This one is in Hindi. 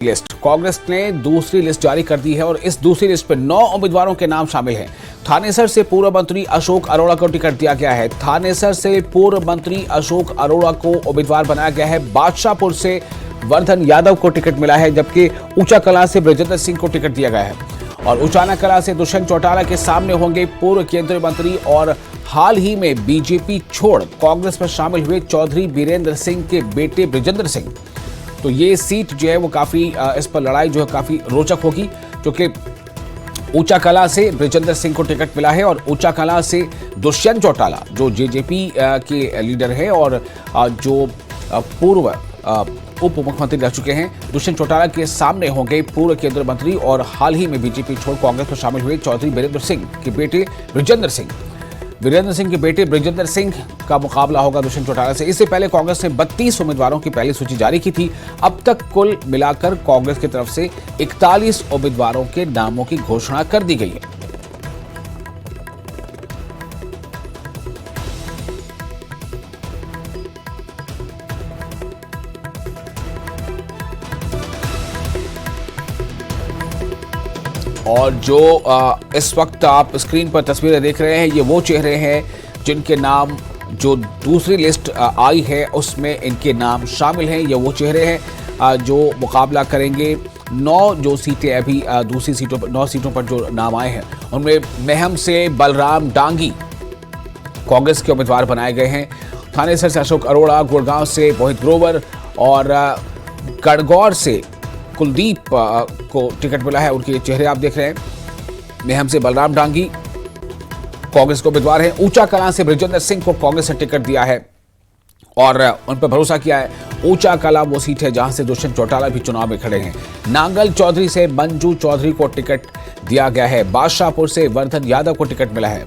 लिस्ट कांग्रेस ने दूसरी लिस्ट जारी कर दी है और इस दूसरी लिस्ट पर 9 उम्मीदवारों के नाम शामिल हैं। थानेसर से पूर्व मंत्री अशोक अरोड़ा को टिकट दिया गया है। थानेसर से पूर्व मंत्री अशोक अरोड़ा को उम्मीदवार बनाया गया है। बादशाहपुर से वर्धन यादव को टिकट मिला है, जबकि ऊंचा कला से बृजेंद्र सिंह को टिकट दिया गया है। और उचाना कला से दुष्यंत चौटाला के सामने होंगे पूर्व केंद्रीय मंत्री और हाल ही में बीजेपी छोड़ कांग्रेस में शामिल हुए चौधरी बीरेंद्र सिंह के बेटे बृजेंद्र सिंह। तो ये सीट जो है वो काफी इस पर लड़ाई जो है काफी रोचक होगी, क्योंकि ऊंचा कला से बृजेंद्र सिंह को टिकट मिला है और ऊंचा कला से दुष्यंत चौटाला जो जेजेपी के लीडर है और जो पूर्व उप मुख्यमंत्री रह चुके हैं, दुष्यंत चौटाला के सामने होंगे पूर्व केंद्रीय मंत्री और हाल ही में बीजेपी छोड़ कांग्रेस में शामिल हुए चौधरी बीरेंद्र सिंह के बेटे बृजेंद्र सिंह। वीरेंद्र सिंह के बेटे बृजेंद्र सिंह का मुकाबला होगा दुष्यंत चौटाला से। इससे पहले कांग्रेस ने 32 उम्मीदवारों की पहली सूची जारी की थी। अब तक कुल मिलाकर कांग्रेस की तरफ से 41 उम्मीदवारों के नामों की घोषणा कर दी गई है। और जो इस वक्त आप स्क्रीन पर तस्वीरें देख रहे हैं, ये वो चेहरे हैं जिनके नाम जो दूसरी लिस्ट आई है उसमें इनके नाम शामिल हैं। ये वो चेहरे हैं जो मुकाबला करेंगे। 9 जो सीटें अभी दूसरी सीटों पर 9 सीटों पर जो नाम आए हैं उनमें मेहम से बलराम डांगी कांग्रेस के उम्मीदवार बनाए गए हैं। थानेसर से अशोक अरोड़ा, गुड़गांव से मोहित ग्रोवर और गणगौर से कुलदीप को टिकट मिला है। उनके चेहरे आप देख रहे हैं। मेहम से बलराम डांगी कांग्रेस के उम्मीदवार हैं। ऊंचा कला से बृजेंद्र सिंह को कांग्रेस ने टिकट दिया है और उन पर भरोसा किया है। ऊंचा कला वो सीट है जहां से दुष्यंत चौटाला भी चुनाव में खड़े हैं। नांगल चौधरी से मंजू चौधरी को टिकट दिया गया है। बादशाहपुर से वर्धन यादव को टिकट मिला है।